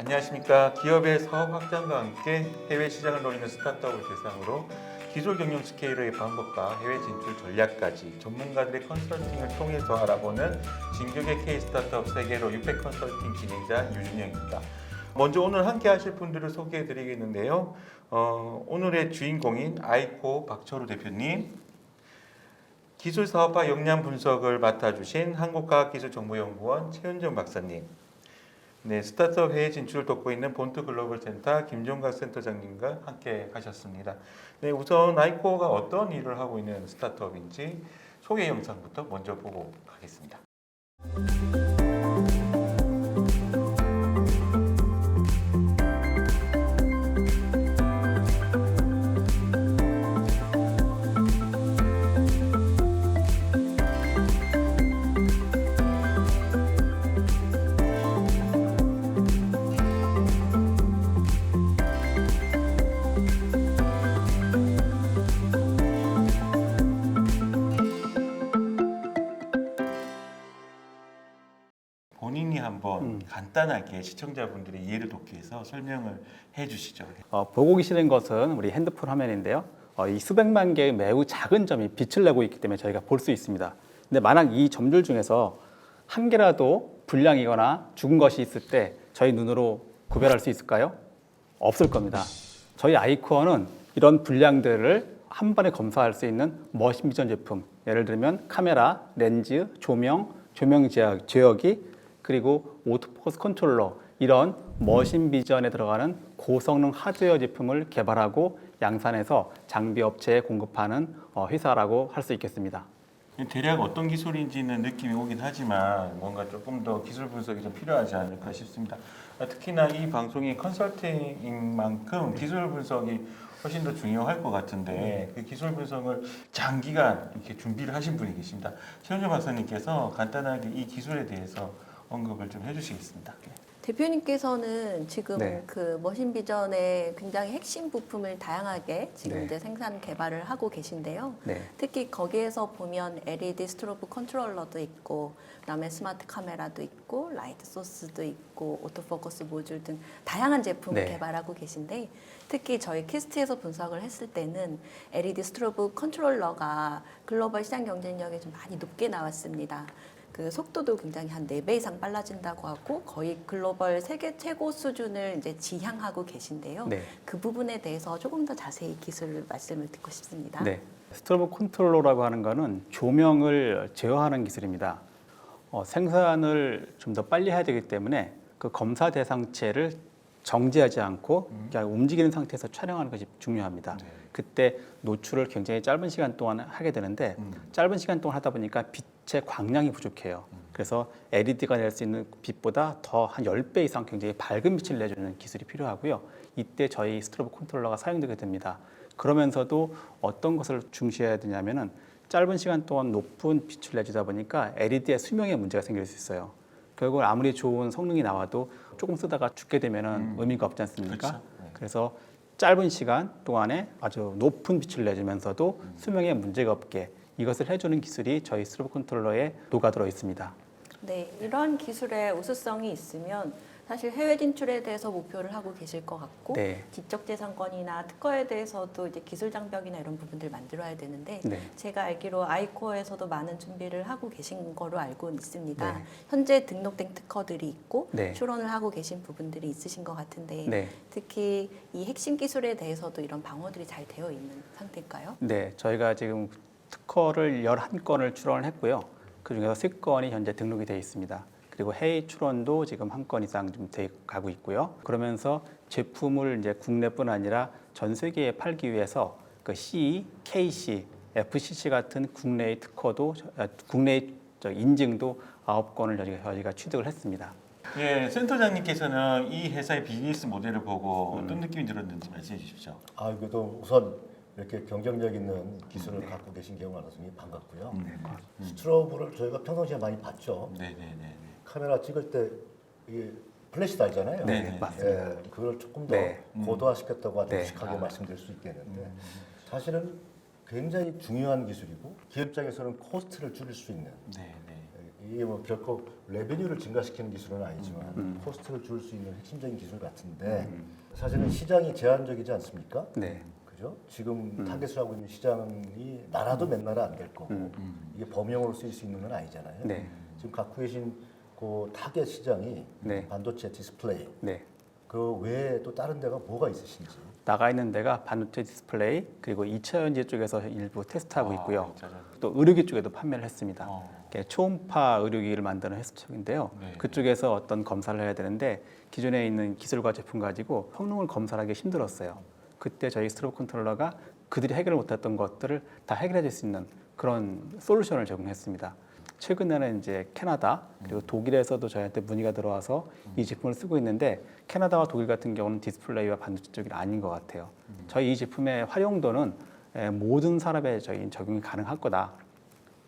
안녕하십니까. 기업의 사업 확장과 함께 해외 시장을 노리는 스타트업을 대상으로 기술 경영 스케일의 방법과 해외 진출 전략까지 전문가들의 컨설팅을 통해서 알아보는 진격의 K 스타트업 세계로 600 컨설팅 진행자 유준영입니다. 먼저 오늘 함께 하실 분들을 소개해 드리겠는데요. 오늘의 주인공인 아이코 박철우 대표님, 기술사업화 역량 분석을 맡아주신 한국과학기술정보연구원 최은정 박사님, 네, 스타트업 해외 진출을 돕고 있는 본트 글로벌 센터 김종각 센터장님과 함께 하셨습니다. 네, 우선 아이코가 어떤 일을 하고 있는 스타트업인지 소개 영상부터 먼저 보고 가겠습니다. 본인이 한번 간단하게 시청자분들의 이해를 돕기 위해서 설명을 해주시죠. 보고 계시는 것은 우리 핸드폰 화면인데요. 이 수백만 개의 매우 작은 점이 빛을 내고 있기 때문에 저희가 볼 수 있습니다. 근데 만약 이 점들 중에서 한 개라도 불량이거나 죽은 것이 있을 때 저희 눈으로 구별할 수 있을까요? 없을 겁니다. 저희 아이코어는 이런 불량들을 한 번에 검사할 수 있는 머신 비전 제품, 예를 들면 카메라, 렌즈, 조명 제어기, 그리고 오토포커스 컨트롤러, 이런 머신 비전에 들어가는 고성능 하드웨어 제품을 개발하고 양산해서 장비 업체에 공급하는 회사라고 할 수 있겠습니다. 대략 어떤 기술인지는 느낌이 오긴 하지만 뭔가 조금 더 기술 분석이 좀 필요하지 않을까 싶습니다. 특히나 이 방송이 컨설팅인 만큼 기술 분석이 훨씬 더 중요할 것 같은데 그 기술 분석을 장기간 이렇게 준비를 하신 분이 계십니다. 최은정 박사님께서 간단하게 이 기술에 대해서 언급을 좀 해주시겠습니다. 대표님께서는 지금 네. 그 머신 비전의 굉장히 핵심 부품을 다양하게 지금 네. 이제 생산 개발을 하고 계신데요. 네. 특히 거기에서 보면 LED 스트로브 컨트롤러도 있고, 그다음에 스마트 카메라도 있고, 라이트 소스도 있고, 오토포커스 모듈 등 다양한 제품을 네. 개발하고 계신데, 특히 저희 퀘스트에서 분석을 했을 때는 LED 스트로브 컨트롤러가 글로벌 시장 경쟁력에 좀 많이 높게 나왔습니다. 그 속도도 굉장히 한 4배 이상 빨라진다고 하고 거의 글로벌 세계 최고 수준을 이제 지향하고 계신데요. 네. 그 부분에 대해서 조금 더 자세히 기술 말씀을 듣고 싶습니다. 네. 스트로브 컨트롤러라고 하는 것은 조명을 제어하는 기술입니다. 생산을 좀 더 빨리 해야 되기 때문에 그 검사 대상체를 정지하지 않고 그냥 움직이는 상태에서 촬영하는 것이 중요합니다. 네. 그때 노출을 굉장히 짧은 시간 동안 하게 되는데 짧은 시간 동안 하다 보니까 빛의 광량이 부족해요. 그래서 LED가 낼 수 있는 빛보다 더 한 10배 이상 굉장히 밝은 빛을 내주는 기술이 필요하고요. 이때 저희 스트로브 컨트롤러가 사용되게 됩니다. 그러면서도 어떤 것을 중시해야 되냐면은 짧은 시간 동안 높은 빛을 내주다 보니까 LED의 수명에 문제가 생길 수 있어요. 결국 아무리 좋은 성능이 나와도 조금 쓰다가 죽게 되면은 의미가 없지 않습니까? 그렇죠. 네. 그래서 짧은 시간 동안에 아주 높은 빛을 내주면서도 수명에 문제가 없게 이것을 해주는 기술이 저희 스트로브 컨트롤러에 녹아들어 있습니다. 네, 이런 기술의 우수성이 있으면 사실 해외 진출에 대해서 목표를 하고 계실 것 같고 네. 지적재산권이나 특허에 대해서도 이제 기술 장벽이나 이런 부분들 만들어야 되는데 네. 제가 알기로 아이코어에서도 많은 준비를 하고 계신 거로 알고 있습니다. 네. 현재 등록된 특허들이 있고 네. 출원을 하고 계신 부분들이 있으신 것 같은데 네. 특히 이 핵심 기술에 대해서도 이런 방어들이 잘 되어 있는 상태일까요? 네, 저희가 지금 특허를 11건을 출원을 했고요. 그중에서 3건이 현재 등록이 되어 있습니다. 그리고 해외 출원도 지금 1건 이상 좀 돼 가고 있고요. 그러면서 제품을 이제 국내뿐 아니라 전 세계에 팔기 위해서 그 CE, KC, FCC 같은 국내의 특허도 국내의 인증도 9건을 저희가 취득을 했습니다. 예, 센터장님께서는 이 회사의 비즈니스 모델을 보고 어떤 느낌이 들었는지 말씀해 주십시오. 그래도 우선 이렇게 경쟁력 있는 기술을 갖고 계신 경우가 많았으니 반갑고요. 스트로브를 저희가 평상시에 많이 봤죠. 네네네. 카메라 찍을 때 이게 플래시 달잖아요. 네, 맞습니다. 그걸 조금 더 네. 고도화시켰다고 아주 네. 무식하게 말씀드릴 수 있겠는데 사실은 굉장히 중요한 기술이고 기업 입장에서는 코스트를 줄일 수 있는 네네. 이게 뭐 결코 레베뉴를 증가시키는 기술은 아니지만 코스트를 줄 수 있는 핵심적인 기술 같은데 사실은 시장이 제한적이지 않습니까? 네. 그죠? 지금 타겟을 하고 있는 시장이 나라도 몇 나라 안 될 거고 이게 범용으로 쓰일 수 있는 건 아니잖아요. 네. 지금 갖고 계신 그 타겟 시장이 네. 반도체 디스플레이 네. 그 외에 또 다른 데가 뭐가 있으신지. 나가 있는 데가 반도체 디스플레이 그리고 2차 전지 쪽에서 일부 테스트하고 있고요. 진짜 잘- 또 의료기 쪽에도 판매를 했습니다. 어. 이게 초음파 의료기를 만드는 회사측인데요. 네. 그쪽에서 어떤 검사를 해야 되는데 기존에 있는 기술과 제품 가지고 성능을 검사하기 힘들었어요. 그때 저희 스트로브 컨트롤러가 그들이 해결을 못했던 것들을 다 해결해 줄 수 있는 그런 솔루션을 제공했습니다. 최근에는 이제 캐나다 그리고 독일에서도 저희한테 문의가 들어와서 이 제품을 쓰고 있는데 캐나다와 독일 같은 경우는 디스플레이와 반도체 쪽이 아닌 것 같아요. 저희 이 제품의 활용도는 모든 산업에 저희 적용이 가능할 거다.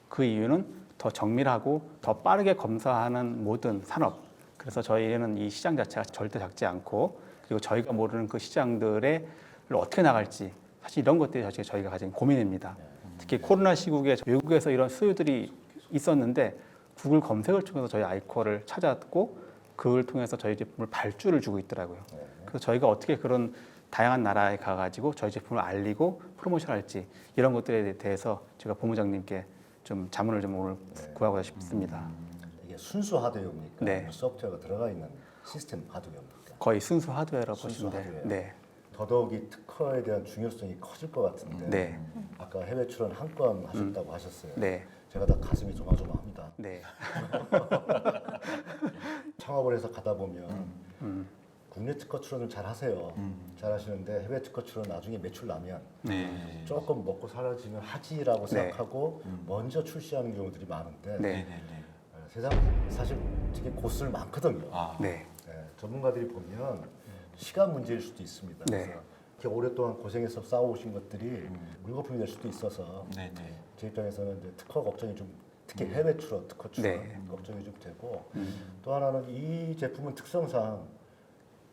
그 이유는 더 정밀하고 더 빠르게 검사하는 모든 산업. 그래서 저희는 이 시장 자체가 절대 작지 않고 그리고 저희가 모르는 그 시장들을 어떻게 나갈지 사실 이런 것들이 사실 저희가 가진 고민입니다. 특히 코로나 시국에 외국에서 이런 수요들이 있었는데 구글 검색을 통해서 저희 아이코어를 찾았고 그걸 통해서 저희 제품을 발주를 주고 있더라고요. 그래서 저희가 어떻게 그런 다양한 나라에 가가지고 저희 제품을 알리고 프로모션할지 이런 것들에 대해서 제가 본부장님께 좀 자문을 좀 오늘 구하고자 싶습니다. 이게 순수 하드웨어입니까? 네. 아니면 소프트웨어가 들어가 있는 시스템 하드웨어입니까? 거의 순수 하드웨어라고 순수 보시면 돼요. 하드웨어. 네. 더더욱이 특허에 대한 중요성이 커질 것 같은데 네. 아까 해외 출원 한 건 하셨다고 하셨어요. 네. 제가 다 가슴이 조마조마합니다. 네. 창업을 해서 가다 보면 국내 특허 출원을 잘 하세요. 잘 하시는데 해외 특허 출원 나중에 매출 나면 네. 조금 먹고 살아지면 하지라고 네. 생각하고 먼저 출시하는 경우들이 많은데 네. 세상 사실 되게 고슬 많거든요. 아. 네. 전문가들이 보면 시간 문제일 수도 있습니다. 네. 그래서 이렇게 오랫동안 고생해서 쌓아오신 것들이 물거품이 될 수도 있어서 네. 네. 제 입장에서는 이제 특허 걱정이 좀 특히 해외 출원, 특허 출원 네. 걱정이 좀 되고 또 하나는 이 제품은 특성상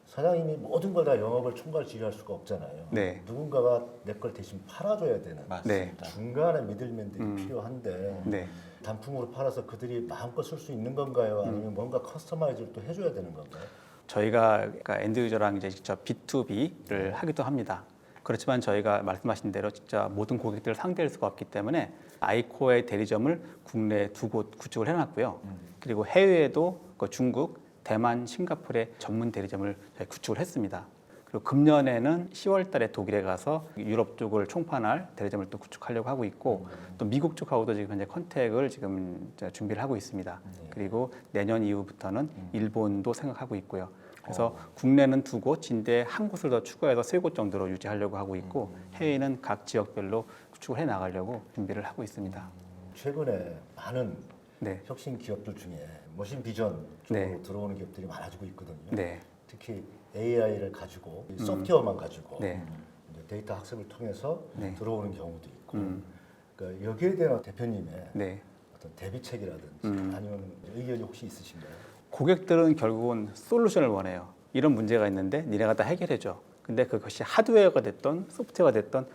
사장님이 모든 걸 다 영업을 총괄 지휘할 수가 없잖아요. 네. 누군가가 내 걸 대신 팔아줘야 되는 맞습니다. 중간에 미들맨들이 필요한데 네. 단품으로 팔아서 그들이 마음껏 쓸 수 있는 건가요? 아니면 뭔가 커스터마이즈를 또 해줘야 되는 건가요? 저희가 그러니까 엔드 유저랑 이제 직접 B2B를 하기도 합니다. 그렇지만 저희가 말씀하신 대로 진짜 모든 고객들을 상대할 수가 없기 때문에 아이코어의 대리점을 국내에 두 곳 구축을 해놨고요. 그리고 해외에도 그 중국, 대만, 싱가포르의 전문 대리점을 저희 구축을 했습니다. 그리고 금년에는 10월 달에 독일에 가서 유럽 쪽을 총판할 대리점을 또 구축하려고 하고 있고 또 미국 쪽하고도 지금 현재 컨택을 지금 이제 준비를 하고 있습니다. 그리고 내년 이후부터는 일본도 생각하고 있고요. 그래서 국내는 두 곳, 진대 한 곳을 더 추가해서 세 곳 정도로 유지하려고 하고 있고 해외는 각 지역별로 구축을 해 나가려고 준비를 하고 있습니다. 최근에 많은 네, 혁신 기업들 중에 머신 비전 쪽으로 네. 들어오는 기업들이 많아지고 있거든요. 네, 특히 AI를 가지고 소프트웨어만 가지고 네. 이제 데이터 학습을 통해서 네. 들어오는 경우도 있고 그러니까 여기에 대한 대표님의 네. 어떤 대비책이라든지 아니면 의견이 혹시 있으신가요? 고객들은 결국은 솔루션을 원해요. 이런 문제가 있는데 니네가 다 해결해줘. 근데 그것이 하드웨어가 됐던 소프트웨어가 됐던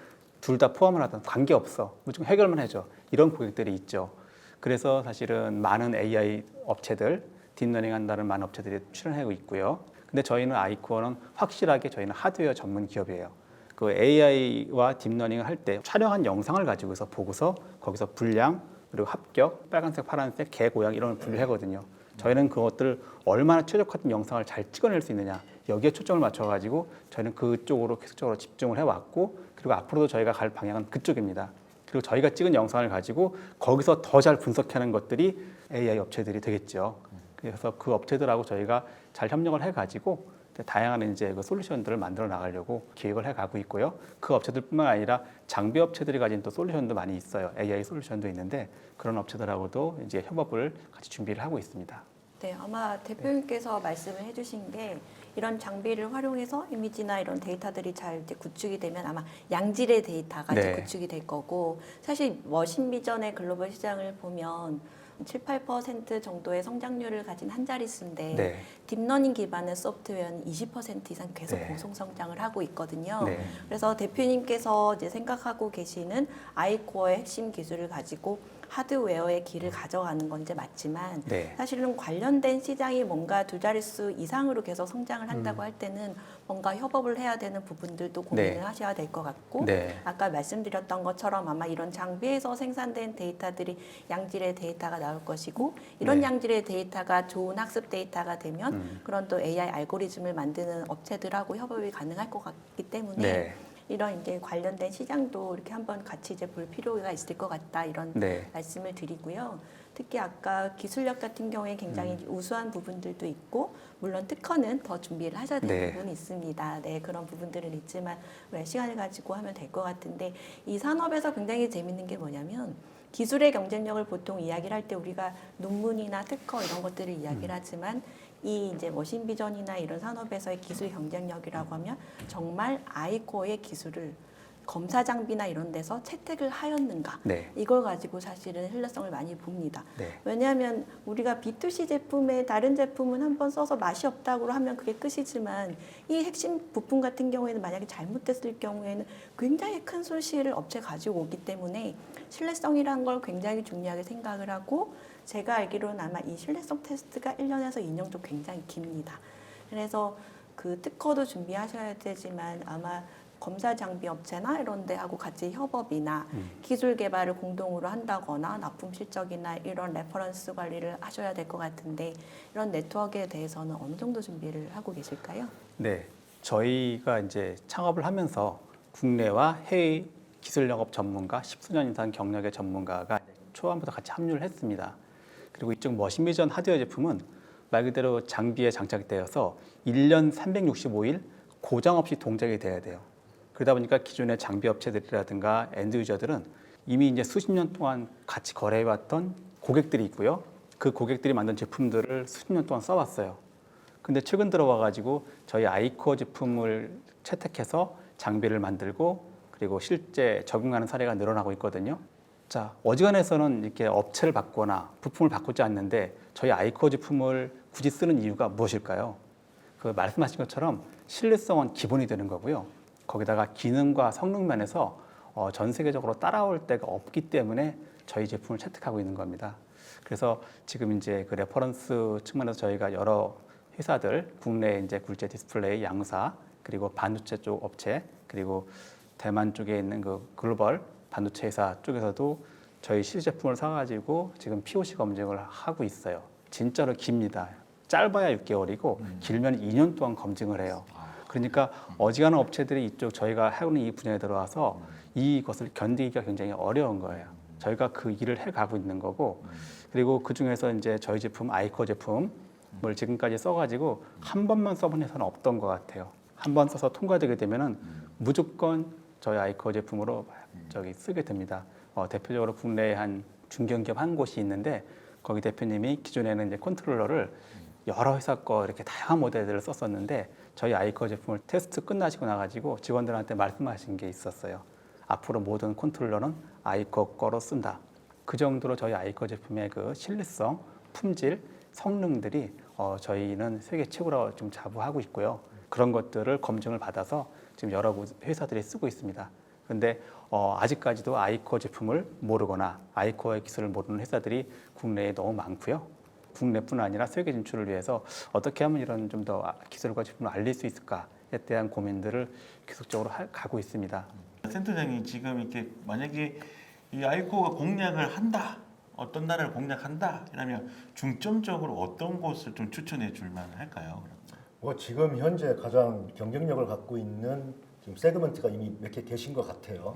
둘 다 포함을 하든 관계없어. 무조건 해결만 해줘. 이런 고객들이 있죠. 그래서 사실은 많은 AI 업체들, 딥러닝 한다는 많은 업체들이 출연하고 있고요. 근데 저희는 아이코어는 확실하게 저희는 하드웨어 전문 기업이에요. 그 AI와 딥러닝을 할 때 촬영한 영상을 가지고서 보고서 거기서 분량 그리고 합격, 빨간색, 파란색, 개, 고양 이런 걸 분류하거든요. 저희는 그것들을 얼마나 최적화된 영상을 잘 찍어낼 수 있느냐 여기에 초점을 맞춰가지고 저희는 그쪽으로 계속적으로 집중을 해왔고 그리고 앞으로도 저희가 갈 방향은 그쪽입니다. 그리고 저희가 찍은 영상을 가지고 거기서 더 잘 분석하는 것들이 AI 업체들이 되겠죠. 그래서 그 업체들하고 저희가 잘 협력을 해가지고 다양한 이제 그 솔루션들을 만들어 나가려고 기획을 해가고 있고요. 그 업체들뿐만 아니라 장비 업체들이 가진 또 솔루션도 많이 있어요. AI 솔루션도 있는데 그런 업체들하고도 이제 협업을 같이 준비를 하고 있습니다. 네, 아마 대표님께서 말씀을 해주신 게 이런 장비를 활용해서 이미지나 이런 데이터들이 잘 이제 구축이 되면 아마 양질의 데이터가 이제 네. 구축이 될 거고 사실 머신 비전의 글로벌 시장을 보면 7~8% 정도의 성장률을 가진 한 자릿수인데 네. 딥러닝 기반의 소프트웨어는 20% 이상 계속 네. 고속 성장을 하고 있거든요. 네. 그래서 대표님께서 이제 생각하고 계시는 아이코어의 핵심 기술을 가지고 하드웨어의 길을 가져가는 건 이제 맞지만 네. 사실은 관련된 시장이 뭔가 두 자릿수 이상으로 계속 성장을 한다고 할 때는 뭔가 협업을 해야 되는 부분들도 고민을 네. 하셔야 될 것 같고 네. 아까 말씀드렸던 것처럼 아마 이런 장비에서 생산된 데이터들이 양질의 데이터가 나올 것이고 이런 네. 양질의 데이터가 좋은 학습 데이터가 되면 그런 또 AI 알고리즘을 만드는 업체들하고 협업이 가능할 것 같기 때문에 네. 이런 이제 관련된 시장도 이렇게 한번 같이 이제 볼 필요가 있을 것 같다 이런 네. 말씀을 드리고요. 특히 아까 기술력 같은 경우에 굉장히 우수한 부분들도 있고 물론 특허는 더 준비를 하셔야 되는 네. 부분이 있습니다. 네, 그런 부분들은 있지만 시간을 가지고 하면 될 것 같은데 이 산업에서 굉장히 재밌는 게 뭐냐면 기술의 경쟁력을 보통 이야기를 할 때 우리가 논문이나 특허 이런 것들을 이야기를 하지만 이 이제 머신 비전이나 이런 산업에서의 기술 경쟁력이라고 하면 정말 아이코어의 기술을 검사 장비나 이런 데서 채택을 하였는가 네. 이걸 가지고 사실은 신뢰성을 많이 봅니다. 네. 왜냐하면 우리가 B2C 제품에 다른 제품은 한번 써서 맛이 없다고 하면 그게 끝이지만 이 핵심 부품 같은 경우에는 만약에 잘못됐을 경우에는 굉장히 큰 손실을 업체 가지고 오기 때문에 신뢰성이라는 걸 굉장히 중요하게 생각을 하고 제가 알기로는 아마 이 신뢰성 테스트가 1년에서 2년도 굉장히 깁니다. 그래서 그 특허도 준비하셔야 되지만 아마 검사 장비 업체나 이런 데하고 같이 협업이나 기술 개발을 공동으로 한다거나 납품 실적이나 이런 레퍼런스 관리를 하셔야 될 것 같은데 이런 네트워크에 대해서는 어느 정도 준비를 하고 계실까요? 네. 저희가 이제 창업을 하면서 국내와 해외 기술 영업 전문가 10수년 이상 경력의 전문가가 초반부터 같이 합류를 했습니다. 그리고 이쪽 머신비전 하드웨어 제품은 말 그대로 장비에 장착이 되어서 1년 365일 고장 없이 동작이 돼야 돼요. 그러다 보니까 기존의 장비 업체들이라든가 엔드 유저들은 이미 이제 수십 년 동안 같이 거래해왔던 고객들이 있고요. 그 고객들이 만든 제품들을 수십 년 동안 써왔어요. 근데 최근 들어와가지고 저희 아이코어 제품을 채택해서 장비를 만들고 그리고 실제 적용하는 사례가 늘어나고 있거든요. 자, 어지간해서는 이렇게 업체를 바꾸거나 부품을 바꾸지 않는데 저희 아이코어 제품을 굳이 쓰는 이유가 무엇일까요? 그 말씀하신 것처럼 신뢰성은 기본이 되는 거고요. 거기다가 기능과 성능 면에서 전 세계적으로 따라올 데가 없기 때문에 저희 제품을 채택하고 있는 겁니다. 그래서 지금 이제 그 레퍼런스 측면에서 저희가 여러 회사들, 국내 이제 굴제 디스플레이 양사, 그리고 반도체 쪽 업체, 그리고 대만 쪽에 있는 그 글로벌 반도체 회사 쪽에서도 저희 실제품을 사가지고 지금 POC 검증을 하고 있어요. 진짜로 깁니다. 짧아야 6개월이고 길면 2년 동안 검증을 해요. 그러니까 어지간한 업체들이 이쪽 저희가 하는 이 분야에 들어와서 이것을 견디기가 굉장히 어려운 거예요. 저희가 그 일을 해가고 있는 거고 그리고 그 중에서 이제 저희 제품 아이코어 제품을 지금까지 써가지고 한 번만 써본 회사는 없던 것 같아요. 한 번 써서 통과되게 되면은 무조건 저희 아이코어 제품으로 쓰게 됩니다. 대표적으로 국내에 한 중견기업 한 곳이 있는데 거기 대표님이 기존에는 이제 컨트롤러를 여러 회사 거 이렇게 다양한 모델들을 썼었는데 저희 아이코어 제품을 테스트 끝나시고 나가지고 직원들한테 말씀하신 게 있었어요. 앞으로 모든 컨트롤러는 아이코어 거로 쓴다. 그 정도로 저희 아이코어 제품의 그 신뢰성, 품질, 성능들이 저희는 세계 최고로 좀 자부하고 있고요. 그런 것들을 검증을 받아서 지금 여러 회사들이 쓰고 있습니다. 그런데 아직까지도 아이코어 제품을 모르거나 아이코어의 기술을 모르는 회사들이 국내에 너무 많고요. 국내뿐 아니라 세계 진출을 위해서 어떻게 하면 이런 좀 더 기술과 제품을 알릴 수 있을까에 대한 고민들을 계속적으로 가고 있습니다. 센터장이 지금 이렇게 만약에 이 아이코어가 공략을 한다, 어떤 나라를 공략한다, 이러면 중점적으로 어떤 곳을 좀 추천해 줄 만할까요? 지금 현재 가장 경쟁력을 갖고 있는 지금 세그먼트가 이미 몇 개 계신 것 같아요.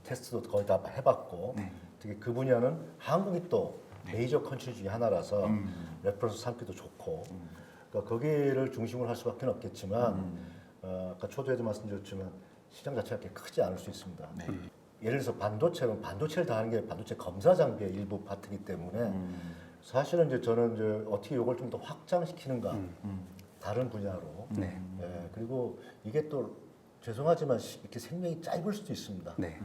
테스트도 거의 다 해봤고 특히 그 분야는 한국이 또 메이저 컨트리 중에 하나라서 레퍼런스 삼기도 좋고 그러니까 거기를 중심으로 할 수밖에 없겠지만 아까 초두에도 말씀드렸지만 시장 자체가 그렇게 크지 않을 수 있습니다. 예를 들어서 반도체는 반도체를 다 하는 게 반도체 검사 장비의 일부 파트이기 때문에 사실은 이제 저는 이제 어떻게 이걸 좀 더 확장시키는가 다른 분야로 그리고 이게 또 죄송하지만 이렇게 생명이 짧을 수도 있습니다. 네.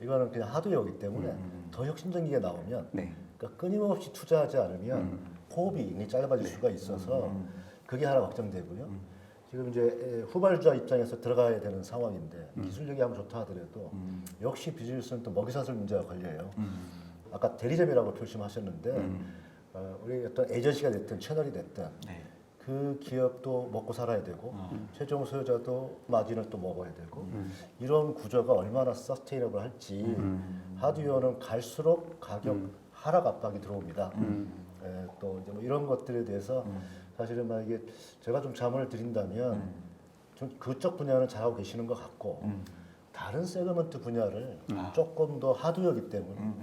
이거는 그냥 하드웨어이기 때문에 더 혁신적인 게 나오면 그러니까 그러니까 끊임없이 투자하지 않으면 호흡이 굉장히 짧아질 수가 있어서 그게 하나 걱정되고요. 지금 이제 후발주자 입장에서 들어가야 되는 상황인데 기술력이 아무리 좋다 하더라도 역시 비즈니스는 또 먹이사슬 문제가 걸려요. 아까 대리점이라고 표심하셨는데 우리 어떤 에이전시가 됐든 채널이 됐든 네. 그 기업도 먹고 살아야 되고 최종 소유자도 마진을 또 먹어야 되고 이런 구조가 얼마나 서스테이너블 할지 하드웨어는 갈수록 가격 하락 압박이 들어옵니다. 예, 또 이제 뭐 이런 것들에 대해서 사실은 만약에 제가 좀 자문을 드린다면 좀 그쪽 분야는 잘하고 계시는 것 같고 다른 세그먼트 분야를 조금 더 하드웨어이기 때문에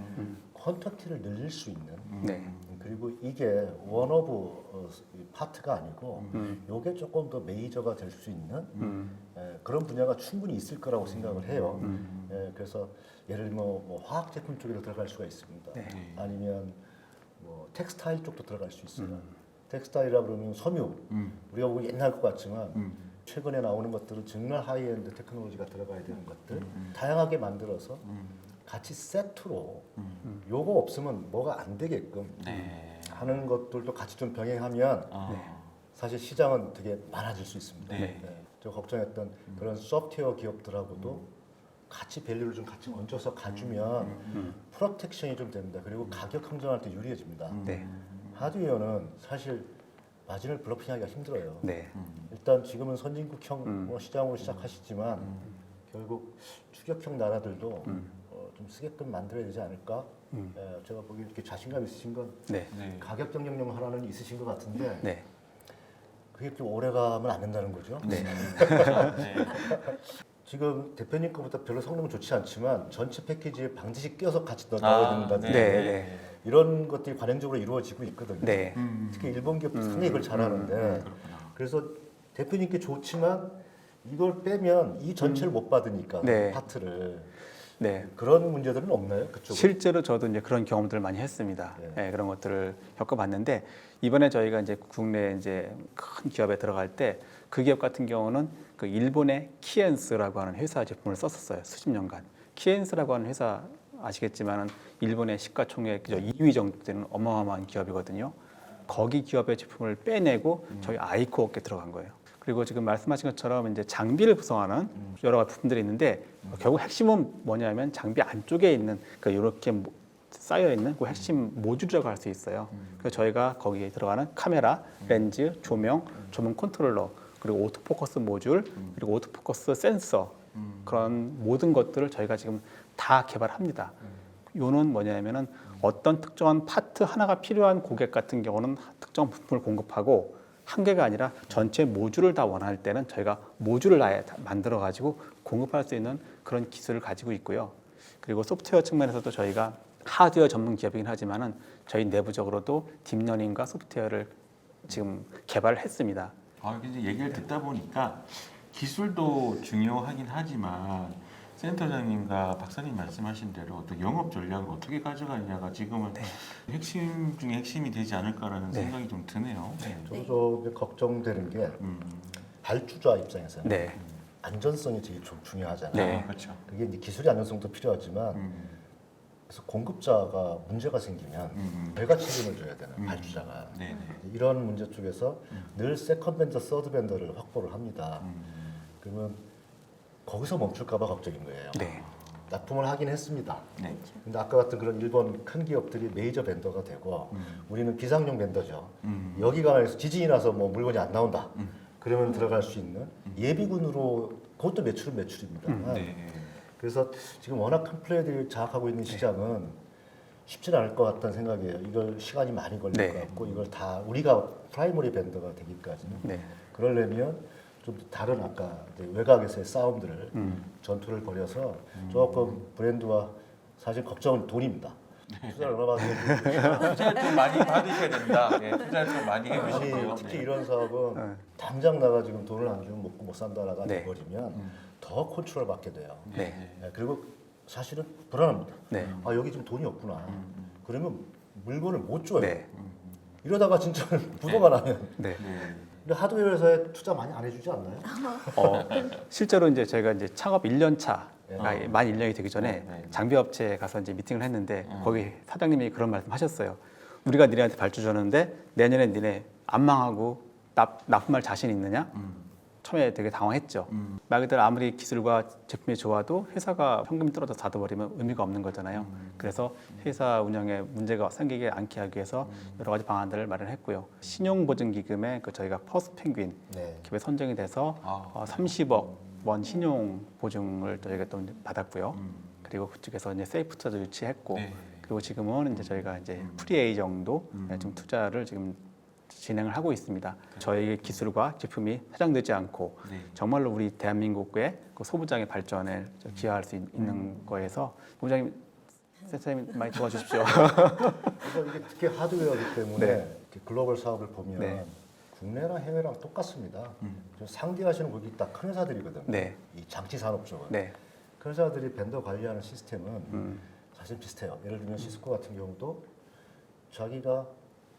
콘택트를 늘릴 수 있는 네. 그리고 이게 원 오브 파트가 아니고 요게 조금 더 메이저가 될 수 있는 그런 분야가 충분히 있을 거라고 생각을 해요. 그래서 예를 들면 뭐 화학 제품 쪽으로 들어갈 수가 있습니다. 네. 아니면 뭐 텍스타일 쪽도 들어갈 수 있어요. 텍스타일이라 그러면 섬유 우리가 보기 옛날 것 같지만 최근에 나오는 것들은 정말 하이엔드 테크놀로지가 들어가야 되는 것들 다양하게 만들어서 같이 세트로 요거 없으면 뭐가 안 되게끔 네. 하는 것들도 같이 좀 병행하면 사실 시장은 되게 많아질 수 있습니다. 네. 저 걱정했던 그런 소프트웨어 기업들하고도 같이 밸류를 좀 같이 얹어서 가주면 프로텍션이 좀 됩니다. 그리고 가격 형성할 때 유리해집니다. 네. 하드웨어는 사실 마진을 블러핑하기가 힘들어요. 네. 일단 지금은 선진국형 뭐 시장으로 시작하시지만 결국 추격형 나라들도 좀 쓰게끔 만들어야 되지 않을까? 제가 보기 이렇게 자신감 있으신 건 네. 네. 가격 경쟁력 하나는 있으신 것 같은데 네. 그게 좀 오래가면 안 된다는 거죠. 네. 네. 지금 대표님 거보다 별로 성능은 좋지 않지만 전체 패키지에 반드시 껴서 같이 아, 넣어야 된다든지 네, 네. 이런 것들이 관행적으로 이루어지고 있거든요. 네. 특히 일본 기업도 상당히 이걸 잘하는데 그래서 대표님께 좋지만 이걸 빼면 이 전체를 못 받으니까 네. 파트를 네. 그런 문제들은 없나요? 그쪽은? 실제로 저도 이제 그런 경험들을 많이 했습니다. 네. 예, 그런 것들을 겪어봤는데 이번에 저희가 이제 국내 이제 큰 기업에 들어갈 때 그 기업 같은 경우는 그 일본의 키엔스라고 하는 회사 제품을 썼었어요. 수십 년간. 키엔스라고 하는 회사 아시겠지만은 일본의 시가총액 2위 정도 되는 어마어마한 기업이거든요. 거기 기업의 제품을 빼내고 저희 아이코어에 들어간 거예요. 그리고 지금 말씀하신 것처럼 이제 장비를 구성하는 여러 가지 부품들이 있는데 결국 핵심은 뭐냐면 장비 안쪽에 있는 그 이렇게 쌓여 있는 그 핵심 모듈이라고 할 수 있어요. 그래서 저희가 거기에 들어가는 카메라, 렌즈, 조명, 조명 컨트롤러, 그리고 오토포커스 모듈, 그리고 오토포커스 센서 그런 모든 것들을 저희가 지금 다 개발합니다. 요는 뭐냐면은 어떤 특정한 파트 하나가 필요한 고객 같은 경우는 특정 부품을 공급하고 한 개가 아니라 전체 모듈을 다 원할 때는 저희가 모듈을 아예 다 만들어 가지고 공급할 수 있는 그런 기술을 가지고 있고요. 그리고 소프트웨어 측면에서도 저희가 하드웨어 전문 기업이긴 하지만은 저희 내부적으로도 딥러닝과 소프트웨어를 지금 개발을 했습니다. 이제 얘기를 듣다 보니까 기술도 중요하긴 하지만 센터장님과 박사님 말씀하신 대로 어떤 영업 전략을 어떻게 가져가느냐가 지금은 핵심 중에 핵심이 되지 않을까라는 네. 생각이 좀 드네요. 네. 저도 좀 걱정되는 게 발주자 입장에서는 네. 안전성이 제일 좀 중요하잖아요. 네. 그렇죠. 그게 이제 기술의 안전성도 필요하지만 그래서 공급자가 문제가 생기면 배가 책임을 져야 되는 발주자가 네네. 이런 문제 쪽에서 늘 세컨 벤더, 서드 벤더를 확보를 합니다. 그러면 거기서 멈출까봐 걱정인 거예요. 네. 납품을 하긴 했습니다. 네. 근데 아까 같은 그런 일본 큰 기업들이 메이저 벤더가 되고 우리는 비상용 벤더죠. 여기가 해서 지진이 나서 뭐 물건이 안 나온다. 그러면 들어갈 수 있는 예비군으로 그것도 매출은 매출입니다. 네. 그래서 지금 워낙 큰 플레이들이 장악하고 있는 시장은 쉽지는 않을 것 같다는 생각이에요. 이걸 시간이 많이 걸릴 네. 것 같고 이걸 다 우리가 프라이머리 벤더가 되기까지는 네. 그러려면 좀 다른 아까 이제 외곽에서의 싸움들을 전투를 벌여서 조금 브랜드와 사실 걱정은 돈입니다. 투자를 얼마 받으면 투자 좀 많이 받으셔야 됩니다. 네, 투자 좀 많이 아니, 해보시고요. 특히 네. 이런 사업은 당장 나가 지금 돈을 안 주면 먹고 못 산다라가 네. 돼버리면 더 컨트롤 받게 돼요. 네. 네, 그리고 사실은 불안합니다. 네. 아 여기 지금 돈이 없구나. 그러면 물건을 못 줘요. 네. 이러다가 진짜 부도가 나면. 네. 네. 근데 하드웨어 회사에 투자 많이 안 해주지 않나요? 실제로 이제 저희가 이제 창업 1년 차 만 1년이 되기 전에 네. 장비 업체에 가서 이제 미팅을 했는데 거기 사장님이 그런 말씀하셨어요. 우리가 니네한테 발주 줬는데 내년에 니네 안 망하고 납품할 자신 있느냐? 처음에 되게 당황했죠. 말 그대로 아무리 기술과 제품이 좋아도 회사가 현금이 떨어져 닫아버리면 의미가 없는 거잖아요. 그래서 회사 운영에 문제가 생기지 않게 하기 위해서 여러 가지 방안들을 마련했고요. 신용보증기금에 저희가 퍼스트 펭귄 네. 기업에 선정이 돼서 30억 원 신용 보증을 저희가 또 받았고요. 그리고 그쪽에서 이제 세이프 투자도 유치했고, 네. 그리고 지금은 이제 저희가 이제 프리A 정도 좀 투자를 지금 진행을 하고 있습니다. 저희 기술과 제품이 사장되지 않고 네. 정말로 우리 대한민국의 그 소부장의 발전에 기여할 수 있는 거에서 부장님, 센터님 많이 도와주십시오. 그래서 이게 특히 하드웨어이기 때문에 네. 이렇게 글로벌 사업을 보면 네. 국내랑 해외랑 똑같습니다. 좀 상대하시는 분이 딱 큰 회사들이거든요. 네. 이 장치 산업 쪽은. 네, 큰 회사들이 벤더 관리하는 시스템은 사실 비슷해요. 예를 들면 시스코 같은 경우도 자기가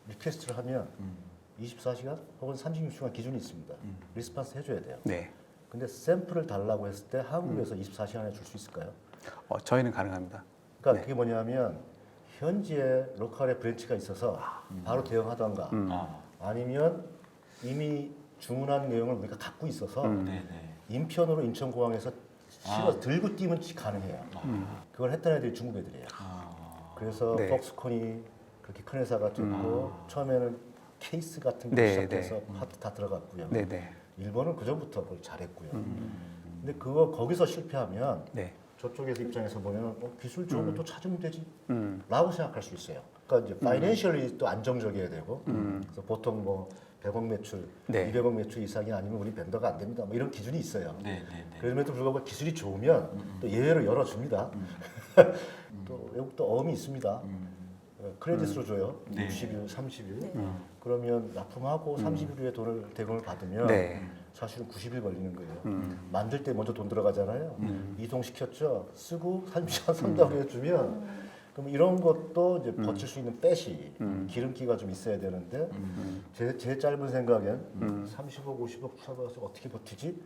리퀘스트를 하면 24시간 혹은 36시간 기준이 있습니다. 리스폰스 해줘야 돼요. 네. 근데 샘플을 달라고 했을 때 한국에서 24시간에 줄 수 있을까요? 저희는 가능합니다. 그러니까 네. 그게 뭐냐면 현지에 로컬에 브랜치가 있어서 바로 대응하던가 아니면 이미 주문한 내용을 우리가 갖고 있어서 네네. 인편으로 인천공항에서 실어 들고 뛰면 가능해요. 그걸 했던 애들이 중국 애들이에요. 그래서 네. 폭스콘이 그렇게 큰 회사가 됐고 처음에는 케이스 같은 거 네, 시작해서 네. 파트 다 들어갔고요. 네, 네. 일본은 그 전부터 그걸 잘했고요. 근데 그거 거기서 실패하면 네. 저쪽에서 입장에서 보면 기술 좋은 것도 찾으면 되지 음. 라고 생각할 수 있어요. 그러니까 이제 파이낸셜리 또 안정적이어야 되고 그래서 보통 뭐 100억 매출, 네. 200억 매출 이상이 아니면 우리 벤더가 안 됩니다. 뭐 이런 기준이 있어요. 네네네. 그럼에도 불구하고 기술이 좋으면 또 예외로 열어줍니다. 또 외국도 어음이 있습니다. 크레딧으로 줘요. 네. 60일, 30일. 그러면 납품하고 30일 후에 대금을 받으면 네. 사실은 90일 걸리는 거예요. 만들 때 먼저 돈 들어가잖아요. 이동시켰죠. 쓰고 30시간 3달 후에 주면 그럼 이런 것도 이제 버틸 수 있는 뺏이 기름기가 좀 있어야 되는데 제 짧은 생각엔 30억, 50억 투자받아서 어떻게 버티지?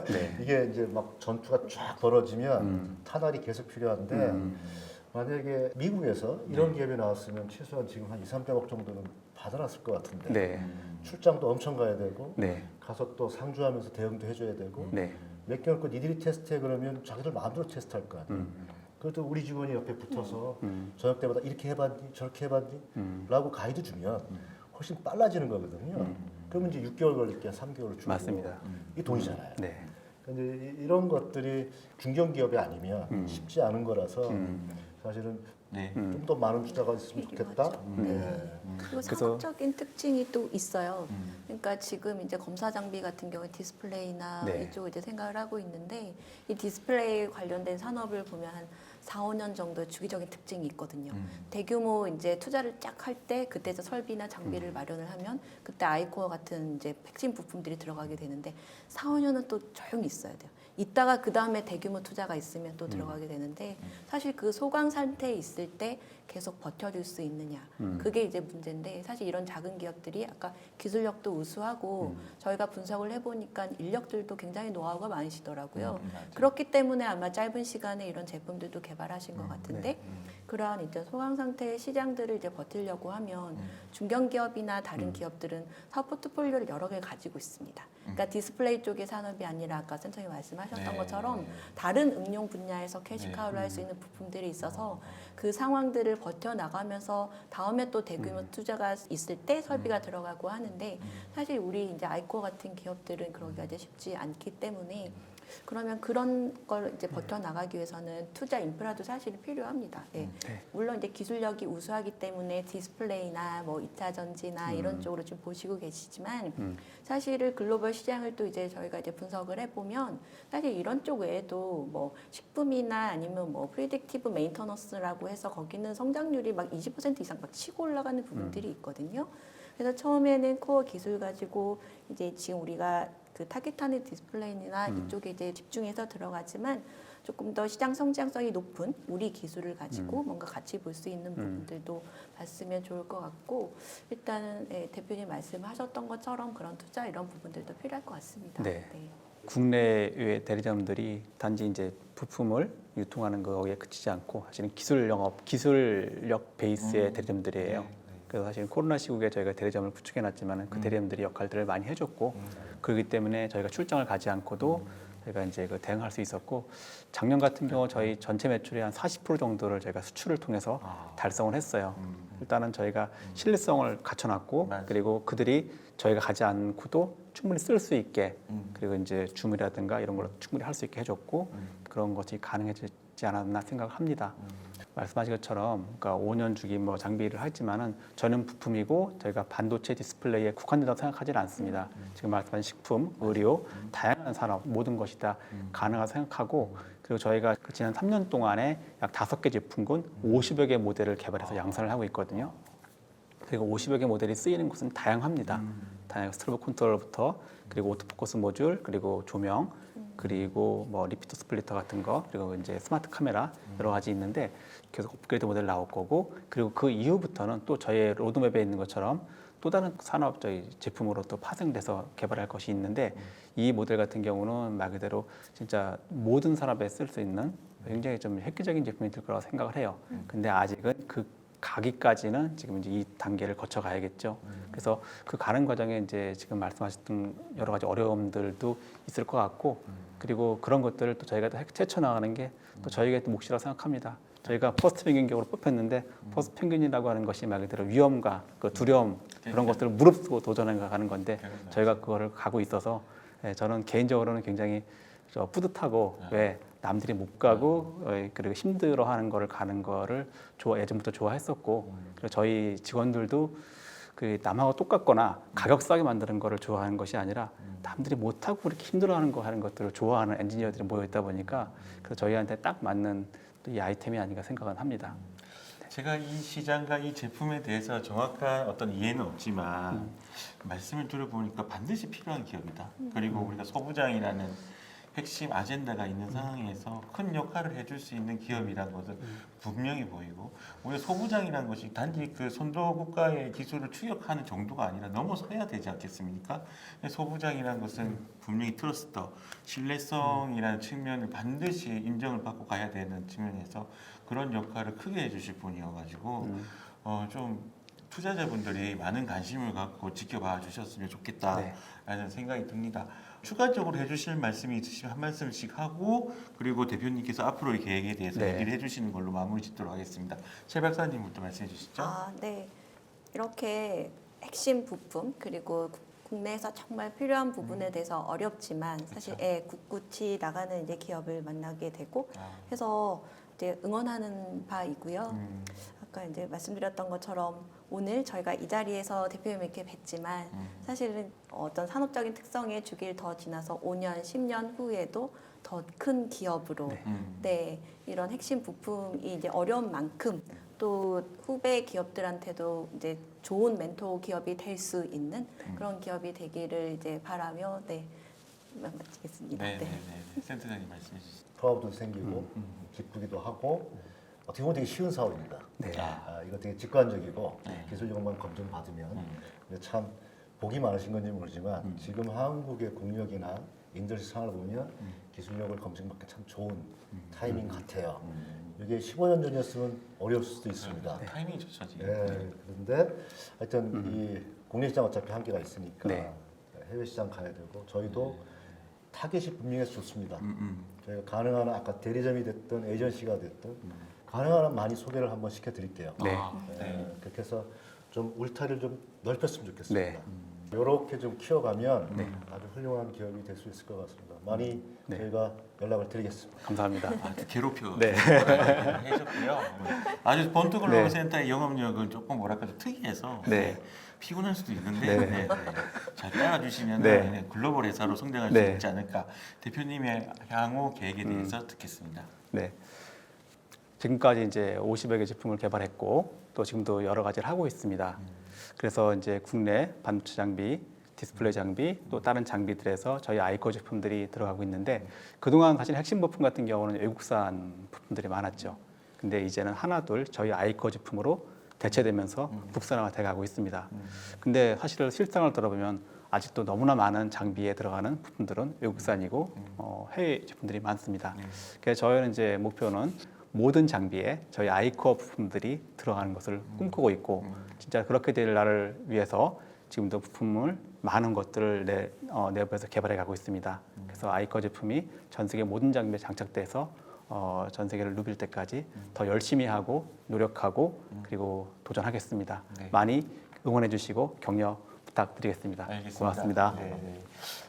네. 이게 이제 막 전투가 쫙 벌어지면 타달이 계속 필요한데 만약에 미국에서 이런 기업이 나왔으면 최소한 지금 한 2, 300억 정도는 받아놨을 것 같은데 네. 출장도 엄청 가야 되고 네. 가서 또 상주하면서 대응도 해줘야 되고 네. 몇 개월 거 니들이 테스트해 그러면 자기들 마음대로 테스트할 거 아니에요. 그래도 우리 직원이 옆에 붙어서 저녁 때마다 이렇게 해봤니 저렇게 해봤니 라고 가이드 주면 훨씬 빨라지는 거거든요. 그러면 이제 6개월 걸릴 게 3개월을 주고 맞습니다. 이게 돈이잖아요. 네. 근데 이런 것들이 중견기업이 아니면 쉽지 않은 거라서 사실은 네. 좀 더 많은 투자가 있으면 좋겠다. 네. 그리고 그래서- 상업적인 특징이 또 있어요. 그러니까 지금 이제 검사 장비 같은 경우에 디스플레이나 네. 이쪽 이제 생각을 하고 있는데 이 디스플레이 관련된 산업을 보면 한 4, 5년 정도의 주기적인 특징이 있거든요. 대규모 이제 투자를 쫙 할 때 그때 이제 설비나 장비를 마련을 하면 그때 아이코어 같은 이제 핵심 부품들이 들어가게 되는데 4, 5년은 또 조용히 있어야 돼요. 이따가 그 다음에 대규모 투자가 있으면 또 들어가게 되는데 사실 그 소강 상태에 있을 때 계속 버텨줄 수 있느냐 그게 이제 문제인데 사실 이런 작은 기업들이 아까 기술력도 우수하고 저희가 분석을 해보니까 인력들도 굉장히 노하우가 많으시더라고요. 그렇기 때문에 아마 짧은 시간에 이런 제품들도 개발하신 것 같은데 그러한 이제 소강 상태의 시장들을 이제 버티려고 하면 중견기업이나 다른 기업들은 사업 포트폴리오를 여러 개 가지고 있습니다. 그러니까 디스플레이 쪽의 산업이 아니라 아까 센터님 말씀하셨던 네. 것처럼 다른 응용 분야에서 캐시카우를 할 수 있는 부품들이 있어서 그 상황들을 버텨나가면서 다음에 또 대규모 투자가 있을 때 설비가 들어가고 하는데 사실 우리 이제 아이코어 같은 기업들은 그러기가 이제 쉽지 않기 때문에 그러면 그런 걸 이제 버텨나가기 위해서는 투자 인프라도 사실 필요합니다. 예. 물론 이제 기술력이 우수하기 때문에 디스플레이나 뭐 2차 전지나 이런 쪽으로 좀 보시고 계시지만 사실은 글로벌 시장을 또 이제 저희가 이제 분석을 해보면 사실 이런 쪽 외에도 뭐 식품이나 아니면 뭐 프리딕티브 메인터너스라고 해서 거기는 성장률이 막 20% 이상 막 치고 올라가는 부분들이 있거든요. 그래서 처음에는 코어 기술 가지고 이제 지금 우리가 그 타깃하는 디스플레이나 이쪽에 이제 집중해서 들어가지만 조금 더 시장 성장성이 높은 우리 기술을 가지고 뭔가 같이 볼 수 있는 부분들도 봤으면 좋을 것 같고 일단은 예, 대표님 말씀하셨던 것처럼 그런 투자 이런 부분들도 필요할 것 같습니다. 네. 국내외 대리점들이 단지 이제 부품을 유통하는 거에 그치지 않고 사실은 기술 영업, 기술력 베이스의 대리점들이에요. 그래서 사실 코로나 시국에 저희가 대리점을 구축해놨지만 그 대리점들이 역할들을 많이 해줬고 그렇기 때문에 저희가 출장을 가지 않고도 저희가 이제 그 대응할 수 있었고 작년 같은 경우 저희 전체 매출의 한 40% 정도를 저희가 수출을 통해서 달성을 했어요. 일단은 저희가 신뢰성을 갖춰놨고 그리고 그들이 저희가 가지 않고도 충분히 쓸 수 있게 그리고 이제 주문이라든가 이런 걸 충분히 할 수 있게 해줬고 그런 것이 가능해지지 않았나 생각을 합니다. 말씀하신 것처럼 그러니까 5년 주기 뭐 장비를 하지만은 저는 부품이고 저희가 반도체 디스플레이에 국한된다고 생각하지는 않습니다. 지금 말씀하신 식품, 의료, 다양한 산업 모든 것이 다 가능하다고 생각하고 그리고 저희가 지난 3년 동안에 약 5개 제품군 50여 개 모델을 개발해서 양산을 하고 있거든요. 그리고 50여 개 모델이 쓰이는 곳은 다양합니다. 다양한 스트로보 컨트롤러부터 그리고 오토포커스 모듈 그리고 조명 그리고 뭐 리피터 스플리터 같은 거 그리고 이제 스마트 카메라 여러 가지 있는데 계속 업그레이드 모델 나올 거고 그리고 그 이후부터는 또 저희의 로드맵에 있는 것처럼 또 다른 산업 저희 제품으로 또 파생돼서 개발할 것이 있는데 이 모델 같은 경우는 말 그대로 진짜 모든 산업에 쓸 수 있는 굉장히 좀 획기적인 제품이 될 거라고 생각을 해요. 근데 아직은 그 가기까지는 지금 이제 이 단계를 거쳐 가야겠죠. 그래서 그 가는 과정에 이제 지금 말씀하셨던 여러 가지 어려움들도 있을 것 같고 그리고 그런 것들을 또 저희가 헤쳐 나가는 게 또 저희가 또 몫이라고 생각합니다. 저희가 퍼스트 펭귄격으로 뽑혔는데 퍼스트 펭귄이라고 하는 것이 말 그대로 위험과 그 두려움 그런 것들을 무릅쓰고 도전해 가는 건데 저희가 그거를 가고 있어서 저는 개인적으로는 굉장히 뿌듯하고 왜 남들이 못 가고 그리고 힘들어하는 거를 가는 거를 예전부터 좋아했었고 그리고 저희 직원들도 그 남하고 똑같거나 가격 싸게 만드는 거를 좋아하는 것이 아니라 남들이 못 하고 그렇게 힘들어하는 거 하는 것들을 좋아하는 엔지니어들이 모여 있다 보니까 그래서 저희한테 딱 맞는 또 이 아이템이 아닌가 생각은 합니다. 제가 이 시장과 이 제품에 대해서 정확한 어떤 이해는 없지만 말씀을 들어보니까 반드시 필요한 기업이다. 그리고 우리가 소부장이라는 핵심 아젠다가 있는 상황에서 큰 역할을 해줄 수 있는 기업이라는 것은 분명히 보이고 우리가 소부장이라는 것이 단지 그 선도 국가의 기술을 추격하는 정도가 아니라 넘어서야 되지 않겠습니까? 소부장이라는 것은 분명히 트러스터, 신뢰성이라는 측면을 반드시 인정을 받고 가야 되는 측면에서 그런 역할을 크게 해주실 분이어가지고 좀 투자자분들이 많은 관심을 갖고 지켜봐 주셨으면 좋겠다라는 생각이 듭니다. 추가적으로 해주실 말씀이 있으시면 한 말씀씩 하고 그리고 대표님께서 앞으로의 계획에 대해서 얘기를 해주시는 걸로 마무리 짓도록 하겠습니다. 최 박사님부터 말씀해 주시죠. 네. 이렇게 핵심 부품 그리고 국내에서 정말 필요한 부분에 대해서 어렵지만 사실 굳굳이 나가는 이제 기업을 만나게 되고 해서 이제 응원하는 바이고요. 아까 이제 말씀드렸던 것처럼 오늘 저희가 이 자리에서 대표님 이렇게 뵀지만 사실은 어떤 산업적인 특성의 주기를 더 지나서 5년, 10년 후에도 더 큰 기업으로 이런 핵심 부품이 이제 어려운 만큼 또 후배 기업들한테도 이제 좋은 멘토 기업이 될 수 있는 그런 기업이 되기를 이제 바라며 마치겠습니다. 센터장님 말씀해 주시죠. 파업도 생기고 기쁘기도 하고 어떻게 보면 되게 쉬운 사업입니다. 이거 되게 직관적이고 기술력만 검증받으면 근데 참 복이 많으신 건지 모르지만 지금 한국의 국력이나 인더스트리 상황을 보면 기술력을 검증받기 참 좋은 타이밍 같아요. 이게 15년 전이었으면 어려울 수도 있습니다. 타이밍이 좋죠 지금. 그런데 하여튼 이 국내 시장 어차피 한계가 있으니까 해외 시장 가야 되고 저희도 타겟이 분명해서 좋습니다. 저희가 가능한 아까 대리점이 됐든 에이전시가 됐든 가능한 한 많이 소개를 한번 시켜드릴게요. 그렇게 해서 좀 울타리를 좀 넓혔으면 좋겠습니다. 이렇게 좀 키워가면 아주 훌륭한 기업이 될 수 있을 것 같습니다. 많이 저희가 연락을 드리겠습니다. 감사합니다. 괴롭혀 해줬고요. 아주 본투글로벌 센터의 영업력은 조금 뭐랄까 좀 특이해서 피곤할 수도 있는데 잘 따라주시면 글로벌 회사로 성장할 수 있지 않을까. 대표님의 향후 계획에 대해서 듣겠습니다. 지금까지 이제 50여 개 제품을 개발했고 또 지금도 여러 가지를 하고 있습니다. 그래서 이제 국내 반도체 장비, 디스플레이 장비 또 다른 장비들에서 저희 아이코 제품들이 들어가고 있는데 그동안 사실 핵심 부품 같은 경우는 외국산 부품들이 많았죠. 근데 이제는 하나둘 저희 아이코 제품으로 대체되면서 국산화가 돼가고 있습니다. 근데 사실 실상을 들어보면 아직도 너무나 많은 장비에 들어가는 부품들은 외국산이고 해외 제품들이 많습니다. 그래서 저희는 이제 목표는 모든 장비에 저희 아이코어 부품들이 들어가는 것을 꿈꾸고 있고 진짜 그렇게 될 날을 위해서 지금도 부품을 많은 것들을 내부에서 개발해 가고 있습니다. 그래서 아이코어 제품이 전 세계 모든 장비에 장착돼서 전 세계를 누빌 때까지 더 열심히 하고 노력하고 그리고 도전하겠습니다. 네. 많이 응원해 주시고 격려 부탁드리겠습니다. 알겠습니다. 고맙습니다. 네.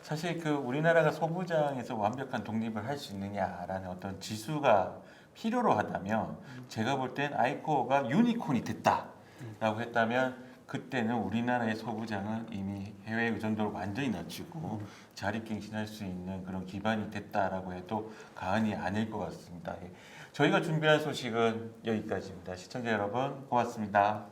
사실 그 우리나라가 소부장에서 완벽한 독립을 할 수 있느냐라는 어떤 지수가 필요로 하다면 제가 볼 땐 아이코어가 유니콘이 됐다라고 했다면 그때는 우리나라의 소부장은 이미 해외 의존도를 완전히 낮추고 자립갱신할 수 있는 그런 기반이 됐다라고 해도 과언이 아닐 것 같습니다. 예. 저희가 준비한 소식은 여기까지입니다. 시청자 여러분 고맙습니다.